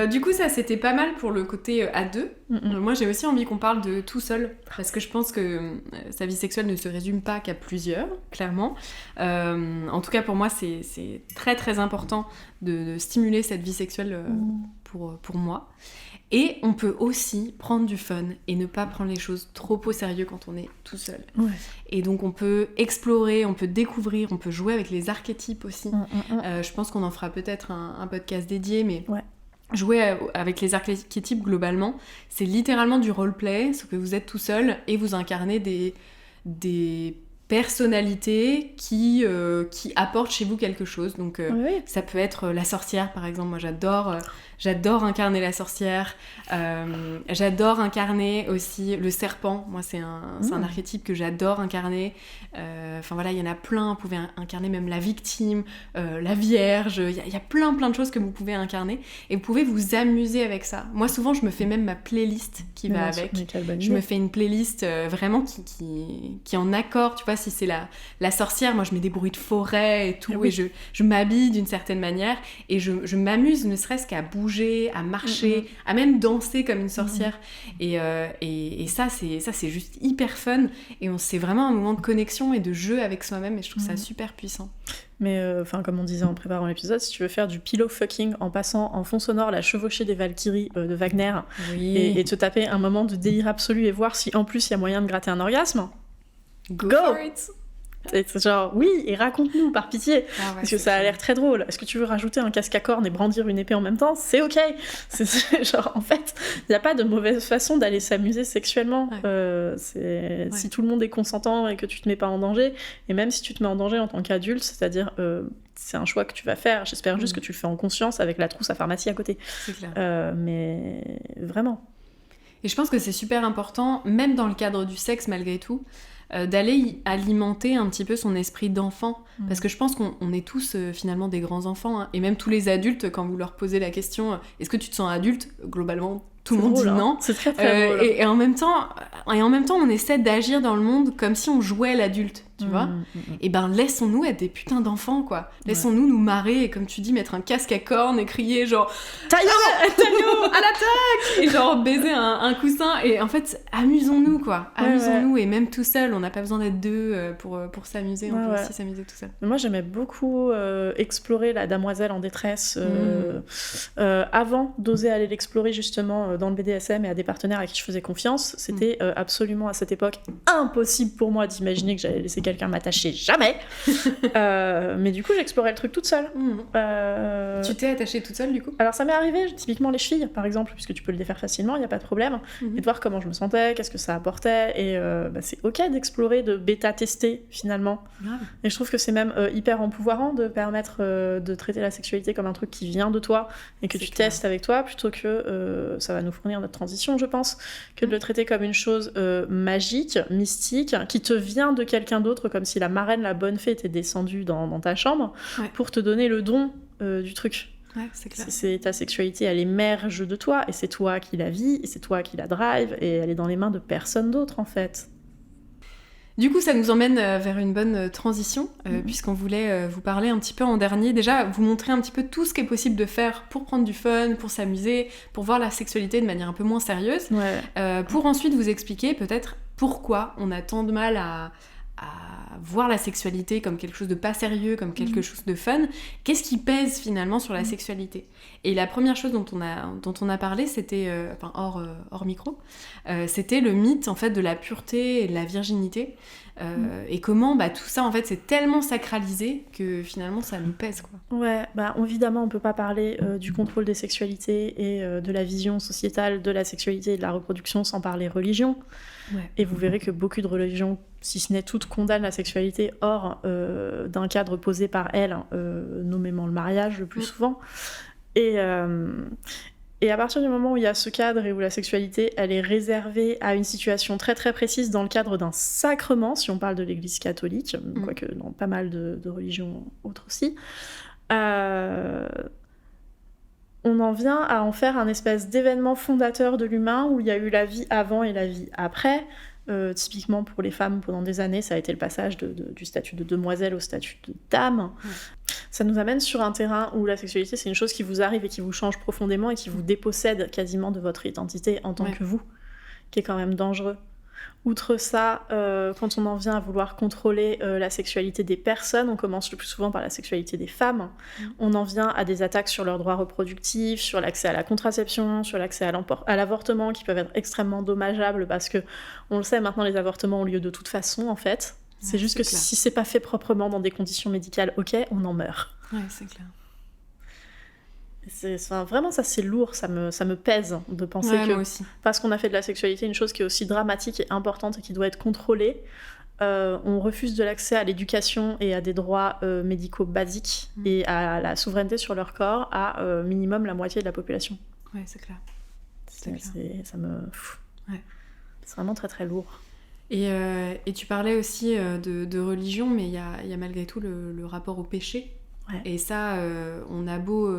Du coup, ça, c'était pas mal pour le côté à deux. Moi, j'ai aussi envie qu'on parle de tout seul, parce que je pense que sa vie sexuelle ne se résume pas qu'à plusieurs, clairement. En tout cas, pour moi, c'est très, très important de stimuler cette vie sexuelle pour moi. Et on peut aussi prendre du fun et ne pas prendre les choses trop au sérieux quand on est tout seul. Ouais. Et donc on peut explorer, on peut découvrir, on peut jouer avec les archétypes aussi. Je pense qu'on en fera peut-être un podcast dédié, mais jouer avec les archétypes globalement, c'est littéralement du roleplay, sauf que vous êtes tout seul et vous incarnez des personnalités qui apportent chez vous quelque chose. Donc ça peut être la sorcière, par exemple. Moi, j'adore incarner la sorcière. J'adore incarner aussi le serpent. Moi, c'est un archétype que j'adore incarner. Enfin voilà, il y en a plein. Vous pouvez incarner même la victime, la vierge. Il y a plein de choses que vous pouvez incarner. Et vous pouvez vous amuser avec ça. Moi, souvent, je me fais même ma playlist qui va avec. Je me fais une playlist vraiment qui est en accord. Tu vois, si c'est la sorcière, moi, je mets des bruits de forêt et tout. Et je m'habille d'une certaine manière. Et je m'amuse, ne serait-ce qu'à bouger, à marcher, à même danser comme une sorcière. Et ça, c'est juste hyper fun. Et c'est vraiment un moment de connexion et de jeu avec soi-même. Et je trouve ça super puissant. Mais comme on disait en préparant l'épisode, si tu veux faire du pillow fucking en passant en fond sonore la chevauchée des Valkyries de Wagner et te taper un moment de délire absolu et voir si en plus il y a moyen de gratter un orgasme, go for it. C'est genre, oui, et raconte-nous, par pitié, parce que ça a l'air très drôle. Est-ce que tu veux rajouter un casque à cornes et brandir une épée en même temps ? C'est ok. C'est genre, en fait, il n'y a pas de mauvaise façon d'aller s'amuser sexuellement. Si tout le monde est consentant et que tu te mets pas en danger, et même si tu te mets en danger en tant qu'adulte, c'est-à-dire, c'est un choix que tu vas faire. J'espère juste que tu le fais en conscience avec la trousse à pharmacie à côté. C'est clair. Mais vraiment. Et je pense que c'est super important, même dans le cadre du sexe malgré tout, d'aller alimenter un petit peu son esprit d'enfant. Parce que je pense qu'on est tous finalement des grands enfants. Hein. Et même tous les adultes, quand vous leur posez la question « Est-ce que tu te sens adulte ?» Globalement, tout le monde dit non. C'est très très drôle. Et en même temps, on essaie d'agir dans le monde comme si on jouait l'adulte, tu vois. Et ben laissons-nous être des putains d'enfants, quoi. Laissons-nous nous marrer et, comme tu dis, mettre un casque à cornes et crier genre Taillot, à l'attaque, et genre baiser un coussin. Et en fait, amusons-nous, quoi. Amusons-nous, et même tout seul, on n'a pas besoin d'être deux pour s'amuser. On peut aussi s'amuser tout seul. Moi, j'aimais beaucoup explorer la damoiselle en détresse avant d'oser aller l'explorer justement dans le BDSM et à des partenaires à qui je faisais confiance. C'était absolument à cette époque impossible pour moi d'imaginer que j'allais laisser quelqu'un m'attacher, jamais. Mais du coup, j'explorais le truc toute seule. Tu t'es attachée toute seule du coup ? Alors ça m'est arrivé, typiquement les chevilles par exemple, puisque tu peux le défaire facilement, il n'y a pas de problème, et de voir comment je me sentais, qu'est-ce que ça apportait, et c'est ok d'explorer, de bêta-tester finalement. Et je trouve que c'est même hyper empouvoirant de permettre de traiter la sexualité comme un truc qui vient de toi et que tu testes avec toi, plutôt que ça va nous fournir notre transition, je pense, que de le traiter comme une chose magique, mystique, qui te vient de quelqu'un d'autre, comme si la marraine, la bonne fée était descendue dans ta chambre pour te donner le don du truc. Ouais, c'est clair. Ta sexualité, elle émerge de toi, et c'est toi qui la vis, et c'est toi qui la drive, et elle est dans les mains de personne d'autre, en fait. Du coup, ça nous emmène vers une bonne transition, puisqu'on voulait vous parler un petit peu en dernier, déjà vous montrer un petit peu tout ce qui est possible de faire pour prendre du fun, pour s'amuser, pour voir la sexualité de manière un peu moins sérieuse, pour ensuite vous expliquer peut-être pourquoi on a tant de mal à voir la sexualité comme quelque chose de pas sérieux, comme quelque chose de fun. Qu'est-ce qui pèse finalement sur la sexualité ? Et la première chose dont on a parlé, c'était, hors micro, c'était le mythe en fait de la pureté et de la virginité. Et comment tout ça en fait c'est tellement sacralisé que finalement ça nous pèse, quoi. Ouais, évidemment on peut pas parler du contrôle des sexualités et de la vision sociétale de la sexualité et de la reproduction sans parler religion. Ouais. Et vous verrez que beaucoup de religions, si ce n'est toutes, condamnent la sexualité hors d'un cadre posé par elles, nommément le mariage le plus souvent. Et à partir du moment où il y a ce cadre et où la sexualité, elle est réservée à une situation très très précise dans le cadre d'un sacrement, si on parle de l'Église catholique, quoique dans pas mal de religions autres aussi, on en vient à en faire un espèce d'événement fondateur de l'humain où il y a eu la vie avant et la vie après. Typiquement pour les femmes, pendant des années, ça a été le passage du statut de demoiselle au statut de dame. Ça nous amène sur un terrain où la sexualité, c'est une chose qui vous arrive et qui vous change profondément et qui vous dépossède quasiment de votre identité en tant que vous, qui est quand même dangereux. Outre ça, quand on en vient à vouloir contrôler la sexualité des personnes, on commence le plus souvent par la sexualité des femmes. On en vient à des attaques sur leurs droits reproductifs, sur l'accès à la contraception, sur l'accès à l'avortement, qui peuvent être extrêmement dommageables parce que, on le sait maintenant, les avortements ont lieu de toute façon, en fait. C'est juste que si c'est pas fait proprement dans des conditions médicales, ok, on en meurt. Ouais, c'est clair. Vraiment, ça c'est lourd, ça me pèse de penser que, parce qu'on a fait de la sexualité une chose qui est aussi dramatique et importante et qui doit être contrôlée, on refuse de l'accès à l'éducation et à des droits médicaux basiques et à la souveraineté sur leur corps à minimum la moitié de la population. Ouais, c'est clair. Ça me... C'est vraiment très très lourd. Et tu parlais aussi de religion, mais il y a malgré tout le rapport au péché. Ouais. Et ça, on a beau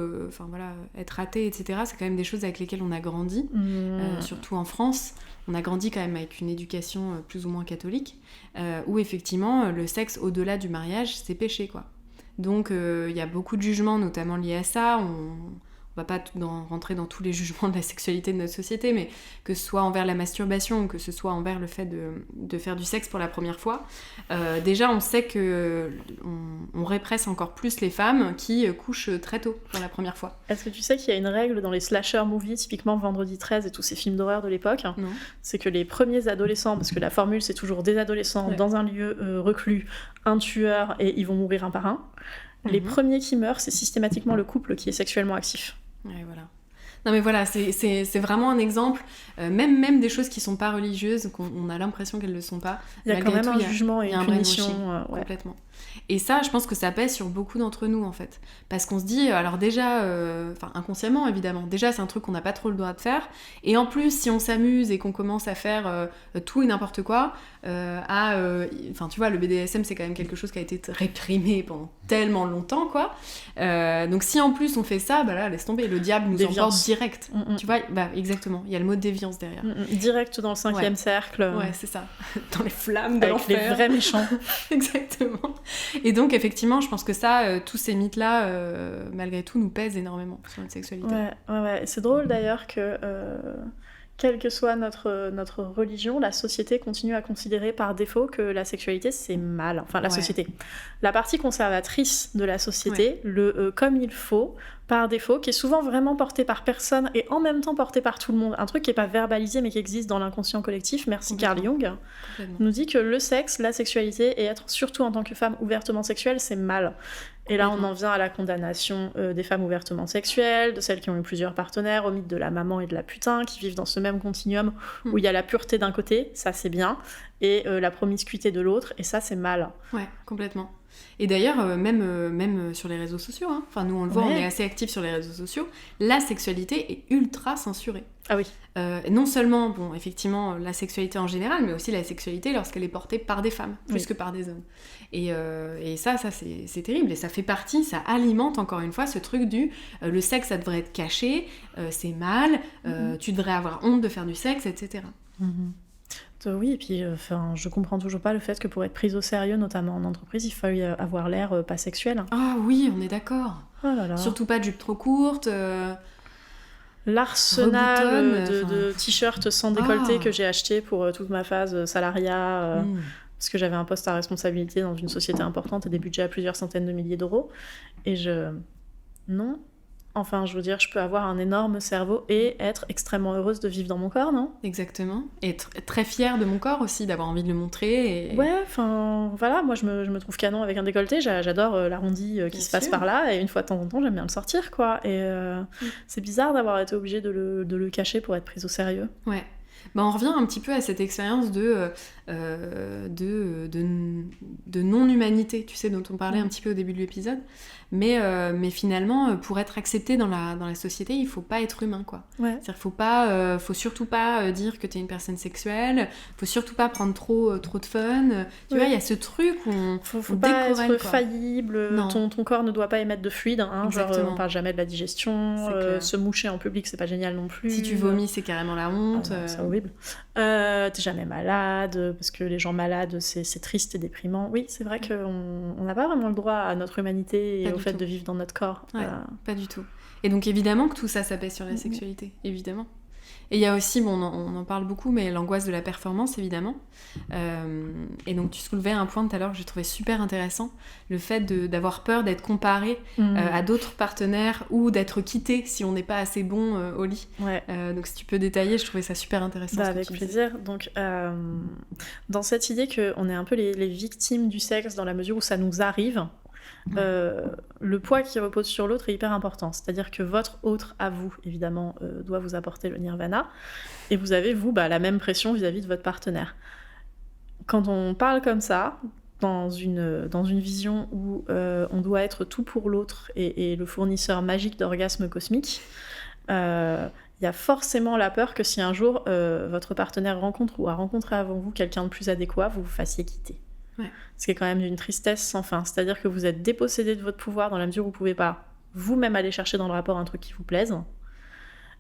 être athée, etc., c'est quand même des choses avec lesquelles on a grandi, surtout en France. On a grandi quand même avec une éducation plus ou moins catholique, où effectivement, le sexe au-delà du mariage, c'est péché, quoi. Donc, il y a beaucoup de jugements, notamment liés à ça. On va pas rentrer dans tous les jugements de la sexualité de notre société, mais que ce soit envers la masturbation ou que ce soit envers le fait de faire du sexe pour la première fois, déjà on sait qu'on répresse encore plus les femmes qui couchent très tôt pour la première fois. Est-ce que tu sais qu'il y a une règle dans les slasher movies, typiquement Vendredi 13 et tous ces films d'horreur de l'époque ? Non. C'est que les premiers adolescents, parce que la formule c'est toujours des adolescents dans un lieu reclus, un tueur et ils vont mourir un par un, les premiers qui meurent c'est systématiquement le couple qui est sexuellement actif. Ouais, voilà. Non mais voilà, c'est vraiment un exemple, même des choses qui sont pas religieuses, qu'on a l'impression qu'elles le sont pas. Il y a quand même un jugement et une punition. Complètement. Et ça, je pense que ça pèse sur beaucoup d'entre nous, en fait. Parce qu'on se dit, alors déjà, inconsciemment, évidemment, déjà, c'est un truc qu'on n'a pas trop le droit de faire. Et en plus, si on s'amuse et qu'on commence à faire tout et n'importe quoi, tu vois, le BDSM, c'est quand même quelque chose qui a été réprimé pendant tellement longtemps, quoi. Donc si en plus on fait ça, là, laisse tomber, le diable nous emporte direct. Tu vois, exactement, il y a le mot déviance derrière. Direct dans le 5e cercle. Ouais, c'est ça. Dans les flammes de l'enfer. Avec les vrais méchants. Exactement. Et donc, effectivement, je pense que ça, tous ces mythes-là, malgré tout, nous pèsent énormément sur notre sexualité. Ouais. C'est drôle d'ailleurs que, quelle que soit notre religion, la société continue à considérer par défaut que la sexualité, c'est mal. Enfin, la société. La partie conservatrice de la société, le comme il faut, par défaut, qui est souvent vraiment porté par personne et en même temps porté par tout le monde. Un truc qui n'est pas verbalisé mais qui existe dans l'inconscient collectif, merci Carl Jung, nous dit que le sexe, la sexualité et être surtout en tant que femme ouvertement sexuelle, c'est mal. Et là, on en vient à la condamnation des femmes ouvertement sexuelles, de celles qui ont eu plusieurs partenaires, au mythe de la maman et de la putain, qui vivent dans ce même continuum où il y a la pureté d'un côté, ça c'est bien, et la promiscuité de l'autre, et ça c'est mal. Ouais, complètement. Et d'ailleurs, même sur les réseaux sociaux, hein. Enfin, nous on le voit, on est assez actifs sur les réseaux sociaux, la sexualité est ultra censurée. Ah oui. Non seulement, bon, effectivement, la sexualité en général, mais aussi la sexualité lorsqu'elle est portée par des femmes, plus que par des hommes. Et ça c'est terrible, et ça fait partie, ça alimente encore une fois ce truc du le sexe, ça devrait être caché, c'est mal, tu devrais avoir honte de faire du sexe, etc. Oui, et puis je comprends toujours pas le fait que pour être prise au sérieux, notamment en entreprise, il faille avoir l'air pas sexuel. Ah oui, on est d'accord. Oh là là. Surtout pas de jupe trop courte. L'arsenal de t-shirts sans décolleté que j'ai acheté pour toute ma phase salariat, parce que j'avais un poste à responsabilité dans une société importante et des budgets à plusieurs centaines de milliers d'euros. Et non. Enfin, je veux dire, je peux avoir un énorme cerveau et être extrêmement heureuse de vivre dans mon corps, non ? Exactement. Et être très fière de mon corps aussi, d'avoir envie de le montrer. Ouais, enfin, voilà, moi je me trouve canon avec un décolleté, j'adore l'arrondi qui se passe par là, et une fois de temps en temps, j'aime bien le sortir, quoi. Et c'est bizarre d'avoir été obligée de le cacher pour être prise au sérieux. Ouais. On revient un petit peu à cette expérience de non-humanité, tu sais, dont on parlait un petit peu au début de l'épisode. Mais finalement, pour être accepté dans la société, il faut pas être humain, quoi. Ouais. C'est-à-dire faut surtout pas dire que t'es une personne sexuelle, faut surtout pas prendre trop de fun. Tu vois, il y a ce truc où on faut pas être quoi. faillible, ton corps ne doit pas émettre de fluide, hein, genre on parle jamais de la digestion, se moucher en public, c'est pas génial non plus. Si tu vomis, c'est carrément la honte. C'est horrible. T'es jamais malade, parce que les gens malades, c'est triste et déprimant. Oui, c'est vrai qu'on n'a pas vraiment le droit à notre humanité et au fait de vivre dans notre corps. Ouais, pas du tout. Et donc évidemment que tout ça pèse sur la sexualité, évidemment. Et il y a aussi, on en parle beaucoup, mais l'angoisse de la performance, évidemment. Et donc tu soulevais un point tout à l'heure que j'ai trouvé super intéressant, le fait d'avoir peur d'être comparé à d'autres partenaires ou d'être quitté si on n'est pas assez bon au lit. Ouais. Donc si tu peux détailler, je trouvais ça super intéressant. Avec plaisir. Donc dans cette idée qu'on est un peu les victimes du sexe dans la mesure où ça nous arrive, le poids qui repose sur l'autre est hyper important. C'est-à-dire que votre autre à vous, évidemment, doit vous apporter le nirvana, et vous avez, vous, la même pression vis-à-vis de votre partenaire. Quand on parle comme ça, dans une vision où on doit être tout pour l'autre et le fournisseur magique d'orgasmes cosmiques, il y a forcément la peur que si un jour votre partenaire rencontre ou a rencontré avant vous quelqu'un de plus adéquat, vous vous fassiez quitter. Ouais. Ce qui est quand même d'une tristesse sans fin. C'est-à-dire que vous êtes dépossédé de votre pouvoir dans la mesure où vous pouvez pas vous-même aller chercher dans le rapport un truc qui vous plaise,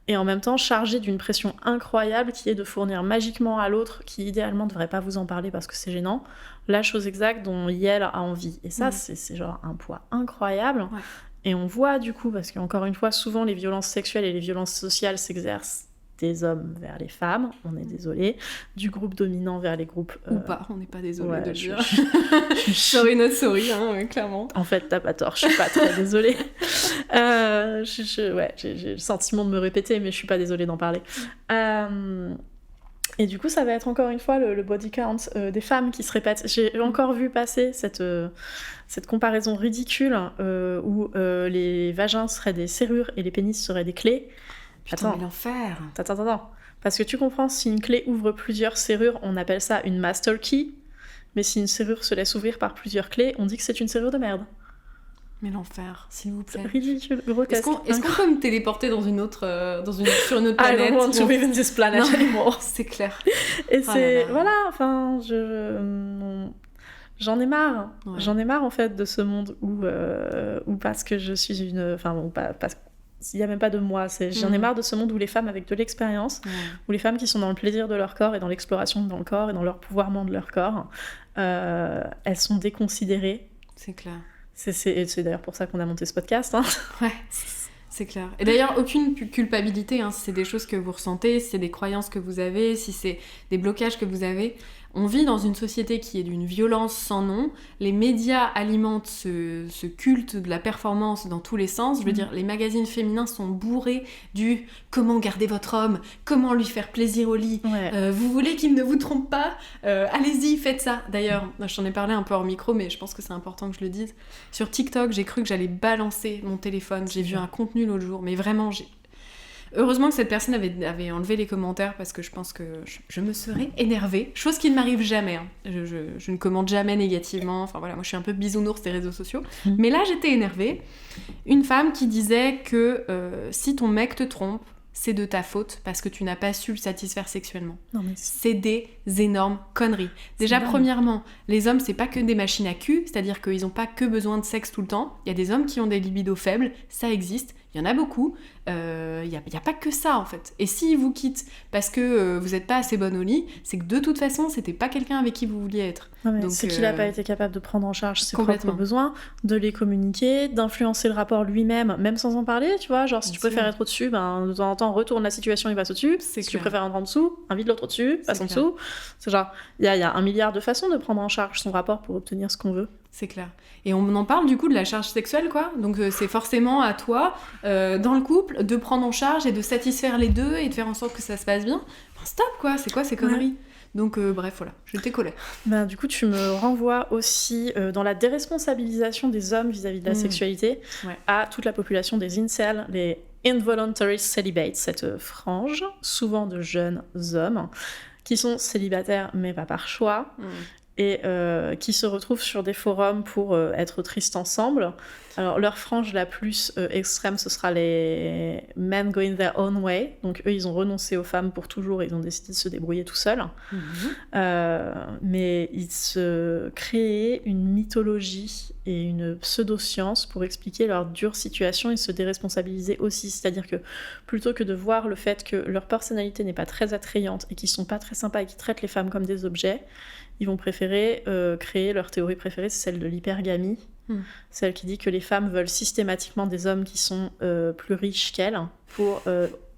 et en même temps chargé d'une pression incroyable qui est de fournir magiquement à l'autre, qui idéalement ne devrait pas vous en parler parce que c'est gênant, la chose exacte dont Yel a envie. Et ça, c'est genre un poids incroyable. Ouais. Et on voit du coup, parce qu'encore une fois, souvent les violences sexuelles et les violences sociales s'exercent des hommes vers les femmes, on est désolé, du groupe dominant vers les groupes... Ou pas, on n'est pas désolé de le dire. Sorry not sorry, hein, clairement. En fait, t'as pas tort, je suis pas très désolée. J'ai le sentiment de me répéter, mais je suis pas désolée d'en parler. Et du coup, ça va être encore une fois le body count des femmes qui se répètent. J'ai encore vu passer cette comparaison ridicule où les vagins seraient des serrures et les pénis seraient des clés. Putain, mais l'enfer. Attends. Parce que tu comprends, si une clé ouvre plusieurs serrures, on appelle ça une master key. Mais si une serrure se laisse ouvrir par plusieurs clés, on dit que c'est une serrure de merde. Mais l'enfer, s'il vous plaît. Ridicule, grotesque. Est-ce qu'on peut me téléporter sur une autre planète? I don't want to live in this planet anymore. C'est clair. Et c'est... Voilà, enfin, j'en ai marre. Ouais. J'en ai marre, en fait, de ce monde où parce que je suis une... Enfin, bon, parce il n'y a même pas de moi. J'en ai marre de ce monde où les femmes avec de l'expérience, où les femmes qui sont dans le plaisir de leur corps et dans l'exploration de leur corps et dans leur pouvoirment de leur corps, elles sont déconsidérées. C'est clair. C'est d'ailleurs pour ça qu'on a monté ce podcast. Hein. Ouais, c'est clair. Et d'ailleurs, aucune culpabilité, hein, si c'est des choses que vous ressentez, si c'est des croyances que vous avez, si c'est des blocages que vous avez. On vit dans une société qui est d'une violence sans nom. Les médias alimentent ce culte de la performance dans tous les sens. Je veux dire, les magazines féminins sont bourrés du « comment garder votre homme »,« comment lui faire plaisir au lit ouais. Vous voulez qu'il ne vous trompe pas allez-y, faites ça ». D'ailleurs, je t'en ai parlé un peu hors micro, mais je pense que c'est important que je le dise. Sur TikTok, j'ai cru que j'allais balancer mon téléphone. J'ai vu un contenu l'autre jour, mais vraiment, Heureusement que cette personne avait enlevé les commentaires parce que je pense que je me serais énervée. Chose qui ne m'arrive jamais. Hein. Je ne commente jamais négativement. Enfin voilà, moi je suis un peu bisounours des réseaux sociaux. Mais là, j'étais énervée. Une femme qui disait que si ton mec te trompe, c'est de ta faute parce que tu n'as pas su le satisfaire sexuellement. Non, mais c'est des énormes conneries. Déjà, premièrement, les hommes, c'est pas que des machines à cul, c'est-à-dire qu'ils n'ont pas que besoin de sexe tout le temps. Il y a des hommes qui ont des libidos faibles, ça existe, il y en a beaucoup. Il n'y a pas que ça, en fait. Et s'ils vous quittent parce que vous n'êtes pas assez bonne au lit, c'est que de toute façon, c'était pas quelqu'un avec qui vous vouliez être. Donc, c'est qu'il n'a pas été capable de prendre en charge ses propres besoins, de les communiquer, d'influencer le rapport lui-même, même sans en parler, tu vois. Genre, si tu préfères être au-dessus, ben, de temps en temps, retourne la situation, il passe au-dessus. Si tu préfères être en dessous, invite l'autre au-dessus, passe en dessous. C'est genre, il y a 1 milliard de façons de prendre en charge son rapport pour obtenir ce qu'on veut. C'est clair. Et on en parle du coup de la charge sexuelle, quoi. Donc c'est forcément à toi, dans le couple, de prendre en charge et de satisfaire les deux et de faire en sorte que ça se passe bien. Enfin, stop, quoi. C'est quoi ces conneries ? Ouais. Donc bref, voilà, je t'ai collé. Ben, du coup, tu me renvoies aussi dans la déresponsabilisation des hommes vis-à-vis de la sexualité à toute la population des incels, les involuntary celibates, cette frange, souvent de jeunes hommes, qui sont célibataires mais pas par choix, et qui se retrouvent sur des forums pour être tristes ensemble. Alors leur frange la plus extrême, ce sera les men going their own way. Donc eux, ils ont renoncé aux femmes pour toujours, ils ont décidé de se débrouiller tout seuls. Mais ils se créaient une mythologie et une pseudo-science pour expliquer leur dure situation et se déresponsabiliser aussi. C'est-à-dire que plutôt que de voir le fait que leur personnalité n'est pas très attrayante et qu'ils sont pas très sympas et qu'ils traitent les femmes comme des objets, ils vont préférer créer leur théorie préférée, c'est celle de l'hypergamie. Celle qui dit que les femmes veulent systématiquement des hommes qui sont plus riches qu'elles pour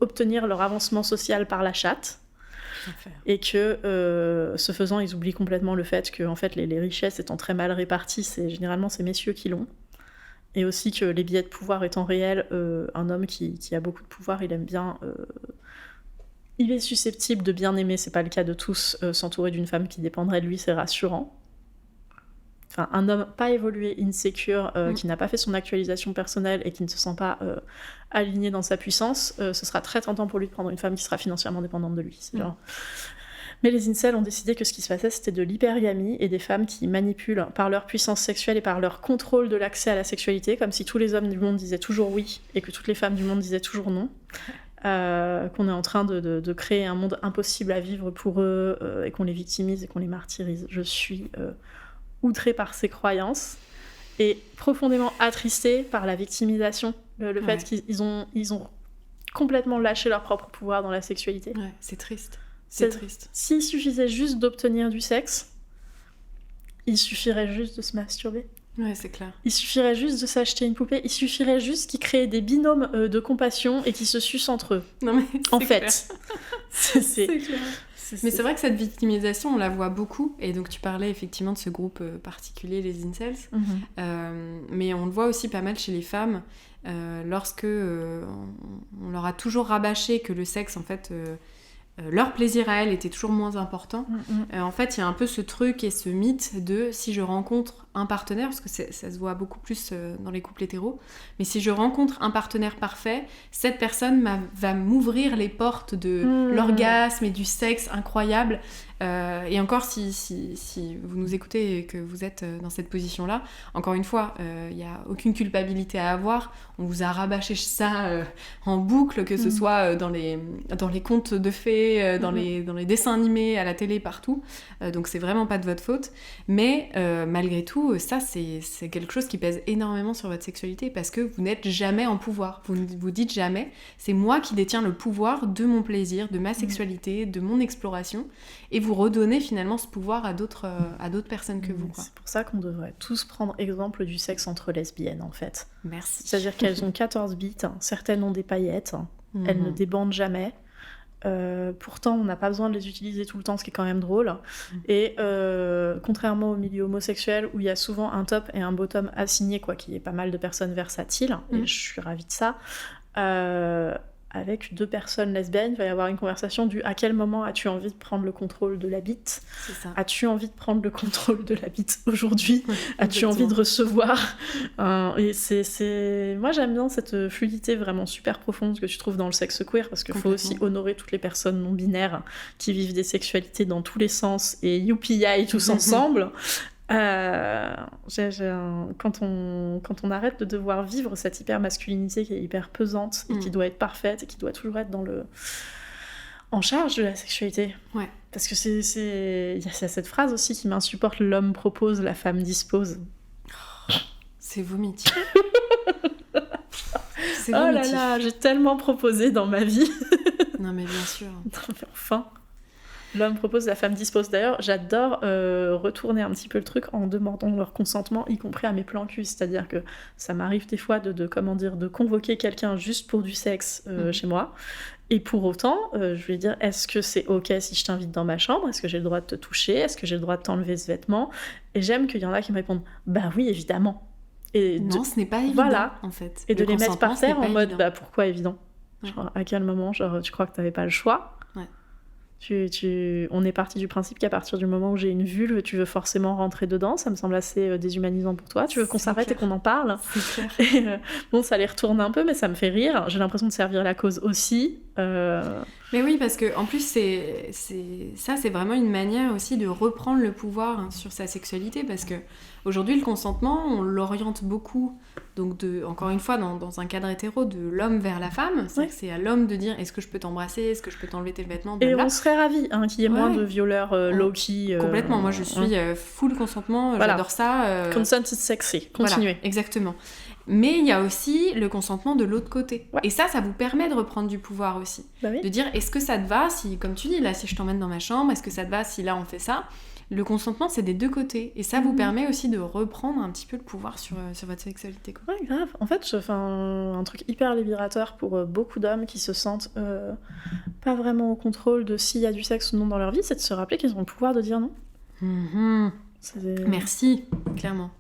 obtenir leur avancement social par la chatte. Et que, ce faisant, ils oublient complètement le fait que en fait, les richesses étant très mal réparties, généralement ces messieurs qui l'ont. Et aussi que les biais de pouvoir étant réels, un homme qui a beaucoup de pouvoir, il aime bien... il est susceptible de bien aimer, c'est pas le cas de tous, s'entourer d'une femme qui dépendrait de lui, c'est rassurant. Enfin, un homme pas évolué, insécure, qui n'a pas fait son actualisation personnelle et qui ne se sent pas aligné dans sa puissance, ce sera très tentant pour lui de prendre une femme qui sera financièrement dépendante de lui. C'est genre... Mais les incels ont décidé que ce qui se passait, c'était de l'hypergamie et des femmes qui manipulent par leur puissance sexuelle et par leur contrôle de l'accès à la sexualité, comme si tous les hommes du monde disaient toujours oui et que toutes les femmes du monde disaient toujours non. Qu'on est en train de créer un monde impossible à vivre pour eux et qu'on les victimise et qu'on les martyrise. Je suis outrée par ces croyances et profondément attristée par la victimisation, le fait qu'ils ont complètement lâché leur propre pouvoir dans la sexualité. Ouais, c'est triste. C'est triste. S'il suffisait juste d'obtenir du sexe, il suffirait juste de se masturber. Ouais, c'est clair. Il suffirait juste de s'acheter une poupée, il suffirait juste qu'ils créent des binômes de compassion et qu'ils se sucent entre eux. Non mais en fait. C'est clair. Mais c'est vrai que cette victimisation, on la voit beaucoup. Et donc tu parlais effectivement de ce groupe particulier, les incels. Mais on le voit aussi pas mal chez les femmes. Lorsque on leur a toujours rabâché que le sexe, en fait... leur plaisir à elles était toujours moins important. En fait, il y a un peu ce truc et ce mythe de si je rencontre un partenaire, parce que ça se voit beaucoup plus dans les couples hétéros, mais si je rencontre un partenaire parfait, cette personne va m'ouvrir les portes de l'orgasme et du sexe incroyable. Et encore, si vous nous écoutez et que vous êtes dans cette position-là, encore une fois, il n'y a aucune culpabilité à avoir. On vous a rabâché ça en boucle, que ce soit dans les contes de fées, dans les dessins animés, à la télé, partout. Donc c'est vraiment pas de votre faute. Mais malgré tout, ça, c'est quelque chose qui pèse énormément sur votre sexualité parce que vous n'êtes jamais en pouvoir. Vous ne vous dites jamais, c'est moi qui détiens le pouvoir de mon plaisir, de ma sexualité, de mon exploration. Et vous redonnez finalement ce pouvoir à d'autres personnes que vous. Quoi. C'est pour ça qu'on devrait tous prendre exemple du sexe entre lesbiennes, en fait. Merci. C'est-à-dire qu'elles ont 14 bits, certaines ont des paillettes, elles ne débandent jamais. Pourtant, on n'a pas besoin de les utiliser tout le temps, ce qui est quand même drôle. Et contrairement au milieu homosexuel, où il y a souvent un top et un bottom assigné, quoi, qu'il y ait pas mal de personnes versatiles, et je suis ravie de ça, avec 2 personnes lesbiennes, il va y avoir une conversation du à quel moment as-tu envie de prendre le contrôle de la bite ? C'est ça. As-tu envie de prendre le contrôle de la bite aujourd'hui ? As-tu envie de recevoir ? Et moi j'aime bien cette fluidité vraiment super profonde que tu trouves dans le sexe queer, parce qu'il faut aussi honorer toutes les personnes non binaires qui vivent des sexualités dans tous les sens et youpi tous ensemble. Quand on arrête de devoir vivre cette hyper masculinité qui est hyper pesante et qui doit être parfaite et qui doit toujours être en charge de la sexualité, parce que il y a cette phrase aussi qui m'insupporte: l'homme propose, la femme dispose. C'est vomitif. C'est vomitif. Oh là là, j'ai tellement proposé dans ma vie. Non mais bien sûr. Enfin, l'homme propose, la femme dispose. D'ailleurs, j'adore retourner un petit peu le truc en demandant leur consentement, y compris à mes plans cul. C'est-à-dire que ça m'arrive des fois de convoquer quelqu'un juste pour du sexe chez moi. Et pour autant, je vais dire, est-ce que c'est ok si je t'invite dans ma chambre ? Est-ce que j'ai le droit de te toucher ? Est-ce que j'ai le droit de t'enlever ce vêtement ? Et j'aime qu'il y en a qui me répondent, bah oui, évidemment. Et non, ce n'est pas évident, voilà. En fait. Et de les mettre par terre en mode, évident. bah pourquoi évident ? Genre, à quel moment, tu crois que t'avais pas le choix ? On est parti du principe qu'à partir du moment où j'ai une vulve, tu veux forcément rentrer dedans. Ça me semble assez déshumanisant pour toi. Tu veux qu'on s'arrête et qu'on en parle. C'est clair. Bon, ça les retourne un peu, mais ça me fait rire. J'ai l'impression de servir la cause aussi. Mais oui, parce que en plus, c'est vraiment une manière aussi de reprendre le pouvoir sur sa sexualité, parce que aujourd'hui, le consentement, on l'oriente beaucoup. Donc, encore une fois, dans un cadre hétéro, de l'homme vers la femme. C'est-à-dire que c'est à l'homme de dire, est-ce que je peux t'embrasser ? Est-ce que je peux t'enlever tes vêtements ? Et on serait ravis qu'il y ait moins de violeurs low-key. Complètement. Moi, je suis full consentement. Voilà. J'adore ça. Consent is sexy. Continuez. Voilà, exactement. Mais il y a aussi le consentement de l'autre côté. Et ça vous permet de reprendre du pouvoir aussi. Bah oui. De dire, est-ce que ça te va si, comme tu dis, là, si je t'emmène dans ma chambre, est-ce que ça te va si là on fait ça ? Le consentement, c'est des deux côtés. Et ça vous permet aussi de reprendre un petit peu le pouvoir sur votre sexualité. Quoi. Ouais, grave. En fait, un truc hyper libérateur pour beaucoup d'hommes qui se sentent pas vraiment au contrôle de s'il y a du sexe ou non dans leur vie, c'est de se rappeler qu'ils ont le pouvoir de dire non. Mmh. Merci, clairement.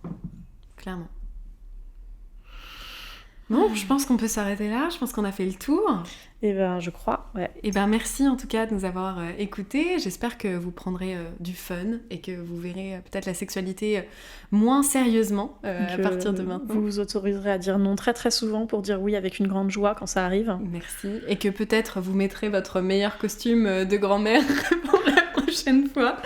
Bon, je pense qu'on peut s'arrêter là. Je pense qu'on a fait le tour. Et ben, je crois, ouais. Et ben, merci en tout cas de nous avoir écoutés. J'espère que vous prendrez du fun et que vous verrez peut-être la sexualité moins sérieusement à partir de maintenant. Vous vous autoriserez à dire non très très souvent pour dire oui avec une grande joie quand ça arrive. Merci. Et que peut-être vous mettrez votre meilleur costume de grand-mère pour la prochaine fois.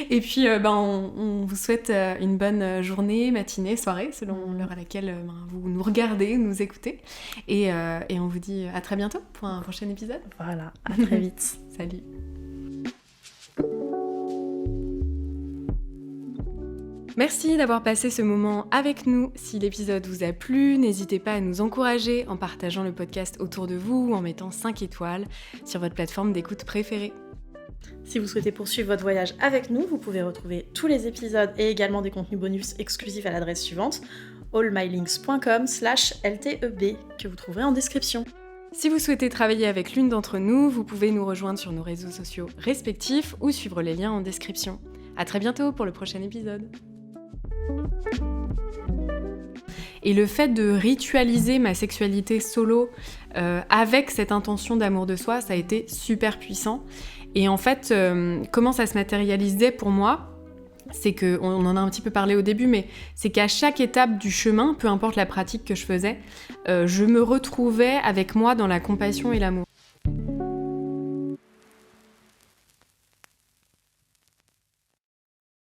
Et puis, on vous souhaite une bonne journée, matinée, soirée, selon l'heure à laquelle vous nous regardez, nous écoutez. Et on vous dit à très bientôt pour un prochain épisode. Voilà, à très vite. Salut. Merci d'avoir passé ce moment avec nous. Si l'épisode vous a plu, n'hésitez pas à nous encourager en partageant le podcast autour de vous ou en mettant 5 étoiles sur votre plateforme d'écoute préférée. Si vous souhaitez poursuivre votre voyage avec nous, vous pouvez retrouver tous les épisodes et également des contenus bonus exclusifs à l'adresse suivante, allmylinks.com/lteb, que vous trouverez en description. Si vous souhaitez travailler avec l'une d'entre nous, vous pouvez nous rejoindre sur nos réseaux sociaux respectifs ou suivre les liens en description. À très bientôt pour le prochain épisode. Et le fait de ritualiser ma sexualité solo avec cette intention d'amour de soi, ça a été super puissant. Et en fait, comment ça se matérialisait pour moi ? C'est que, on en a un petit peu parlé au début, mais c'est qu'à chaque étape du chemin, peu importe la pratique que je faisais, je me retrouvais avec moi dans la compassion et l'amour.